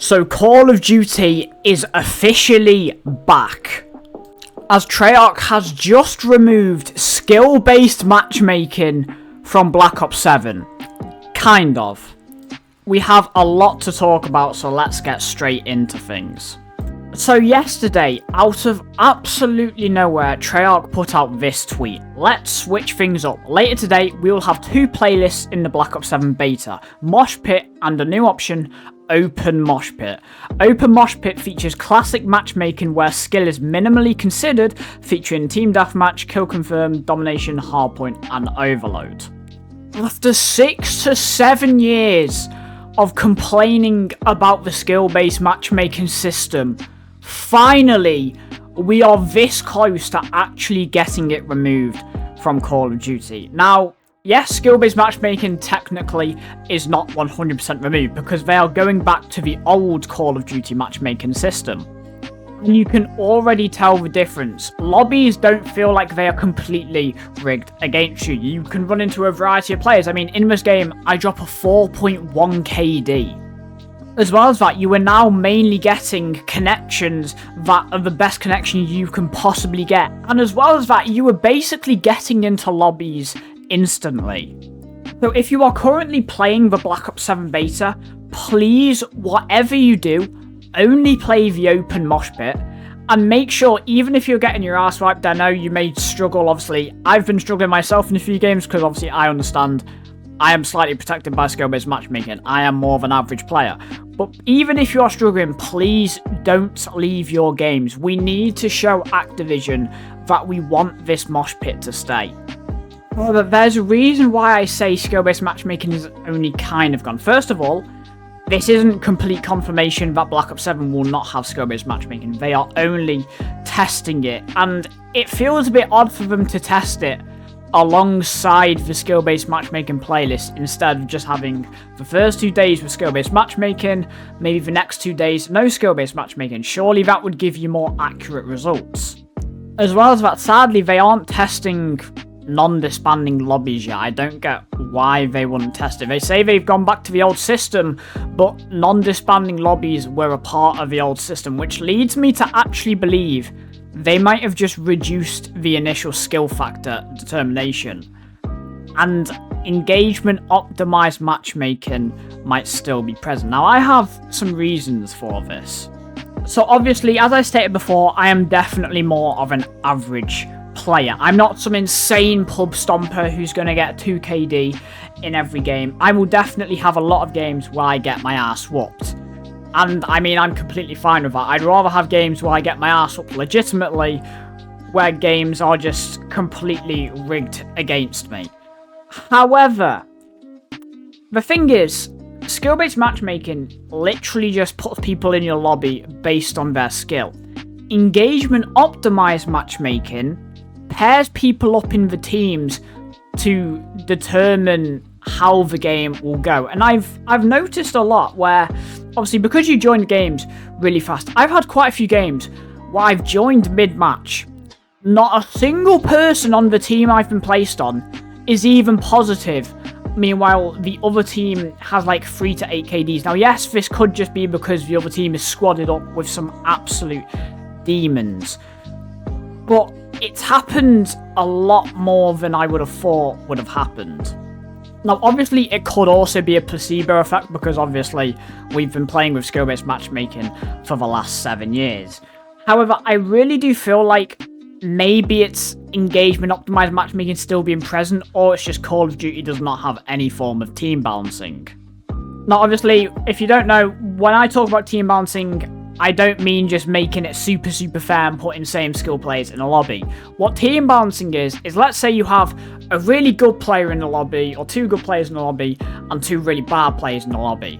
So Call of Duty is officially back, as Treyarch has just removed skill-based matchmaking from Black Ops 7. Kind of. We have a lot to talk about, so let's get straight into things. So yesterday, out of absolutely nowhere, Treyarch put out this tweet. Let's switch things up. Later today, we will have two playlists in the Black Ops 7 beta, Mosh Pit and a new option, Open Mosh Pit. Open Mosh Pit features classic matchmaking where skill is minimally considered, featuring Team Deathmatch, Kill Confirm, Domination, Hardpoint, and Overload. After 6 to 7 years of complaining about the skill-based matchmaking system, finally, we are this close to actually getting it removed from Call of Duty. Now, yes, skill-based matchmaking technically is not 100% removed because they are going back to the old Call of Duty matchmaking system. And you can already tell the difference. Lobbies don't feel like they are completely rigged against you. You can run into a variety of players. I mean, in this game, I drop a 4.1 KD. As well as that, you are now mainly getting connections that are the best connection you can possibly get. And as well as that, you are basically getting into lobbies instantly. So if you are currently playing the Black Ops 7 beta, please, whatever you do, only play the Open Mosh Pit. And make sure, even if you're getting your ass wiped, I know you may struggle, obviously. I've been struggling myself in a few games because obviously I understand I am slightly protected by skill-based matchmaking. I am more of an average player. But even if you are struggling, please don't leave your games. We need to show Activision that we want this mosh pit to stay. However, there's a reason why I say skill-based matchmaking is only kind of gone. First of all, this isn't complete confirmation that Black Ops 7 will not have skill-based matchmaking. They are only testing it, and it feels a bit odd for them to test it alongside the skill-based matchmaking playlist instead of just having the first 2 days with skill-based matchmaking, maybe the next 2 days no skill-based matchmaking. Surely that would give you more accurate results. As well as that, sadly, they aren't testing non-disbanding lobbies yet. I don't get why they wouldn't test it. They say they've gone back to the old system, but non-disbanding lobbies were a part of the old system, which leads me to actually believe they might have just reduced the initial skill factor determination, and engagement optimized matchmaking might still be present. Now, I have some reasons for this. So obviously, as I stated before, I am definitely more of an average player. I'm not some insane pub stomper who's going to get 2 KD in every game. I will definitely have a lot of games where I get my ass whooped. And I mean, I'm completely fine with that. I'd rather have games where I get my ass whooped legitimately, where games are just completely rigged against me. However, the thing is, skill-based matchmaking literally just puts people in your lobby based on their skill. Engagement optimized matchmaking pairs people up in the teams to determine how the game will go. And I've noticed a lot where, obviously, because you join games really fast, I've had quite a few games where I've joined mid-match. Not a single person on the team I've been placed on is even positive. Meanwhile, the other team has like 3 to 8 KDs. Now, yes, this could just be because the other team is squadded up with some absolute demons. But it's happened a lot more than I would have thought would have happened. Now, obviously, it could also be a placebo effect because, obviously, we've been playing with skill-based matchmaking for the last 7 years. However, I really do feel like maybe it's engagement-optimized matchmaking still being present, or it's just Call of Duty does not have any form of team balancing. Now, obviously, if you don't know, when I talk about team balancing, I don't mean just making it super fair and putting same skill players in a lobby. What team balancing is let's say you have a really good player in the lobby, or 2 good players in the lobby, and 2 really bad players in the lobby.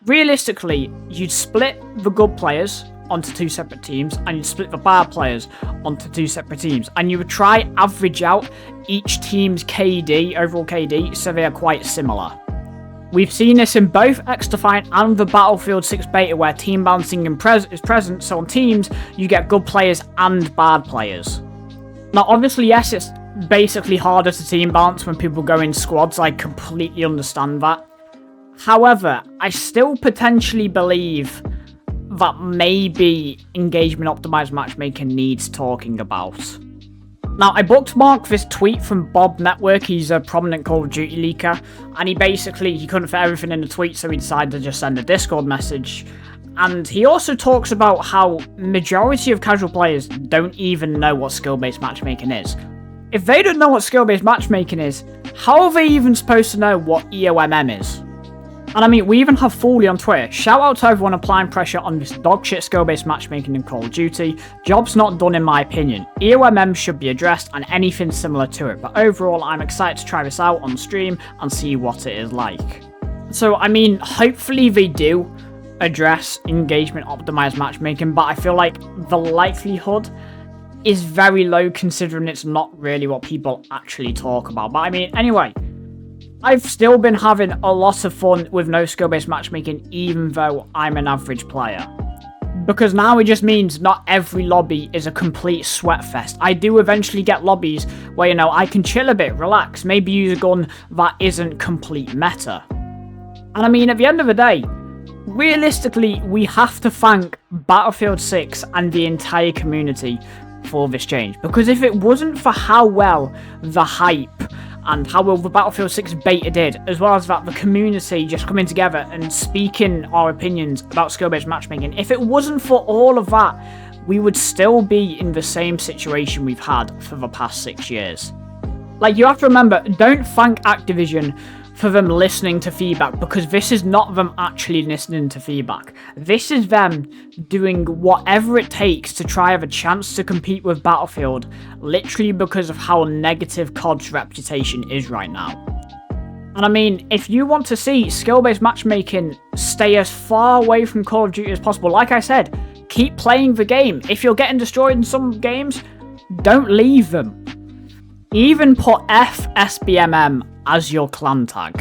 Realistically, you'd split the good players onto 2 separate teams, and you'd split the bad players onto 2 separate teams, and you would try average out each team's KD, overall KD, so they are quite similar. We've seen this in both X-Defiant and the Battlefield 6 beta, where team balancing is present, so on teams, you get good players and bad players. Now, obviously, yes, it's basically harder to team balance when people go in squads. I completely understand that. However, I still potentially believe that maybe engagement optimized matchmaking needs talking about. Now, I bookmarked this tweet from Bob Network. He's a prominent Call of Duty leaker, and he couldn't fit everything in the tweet, so he decided to just send a Discord message. And he also talks about how majority of casual players don't even know what skill-based matchmaking is. If they don't know what skill-based matchmaking is, how are they even supposed to know what EOMM is? And I mean, we even have Foley on Twitter. Shout out to everyone applying pressure on this dogshit skill-based matchmaking in Call of Duty. Job's not done in my opinion. EOMM should be addressed and anything similar to it. But overall, I'm excited to try this out on stream and see what it is like. So, I mean, hopefully they do address engagement optimized matchmaking, but I feel like the likelihood is very low considering it's not really what people actually talk about. But I mean, anyway, I've still been having a lot of fun with no skill-based matchmaking, even though I'm an average player. Because now it just means not every lobby is a complete sweatfest. I do eventually get lobbies where, you know, I can chill a bit, relax, maybe use a gun that isn't complete meta. And I mean, at the end of the day, realistically, we have to thank Battlefield 6 and the entire community for this change. Because if it wasn't for how well the hype and how well the Battlefield 6 beta did, as well as that the community just coming together and speaking our opinions about skill-based matchmaking, if it wasn't for all of that, we would still be in the same situation we've had for the past 6 years. Like, you have to remember, don't thank Activision for them listening to feedback, because this is not them actually listening to feedback. This is them doing whatever it takes to try have a chance to compete with Battlefield, literally because of how negative COD's reputation is right now. And I mean, if you want to see skill-based matchmaking stay as far away from Call of Duty as possible, like I said, keep playing the game. If you're getting destroyed in some games, don't leave them. Even put SBMM as your clan tag.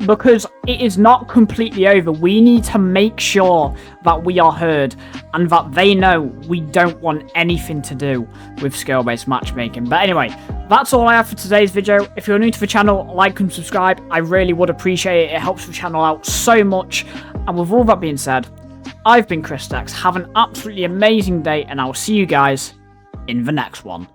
Because it is not completely over. We need to make sure that we are heard and that they know we don't want anything to do with skill-based matchmaking. But anyway, that's all I have for today's video. If you're new to the channel, like and subscribe. I really would appreciate it. It helps the channel out so much. And with all that being said, I've been Chris Dex. Have an absolutely amazing day, and I'll see you guys in the next one.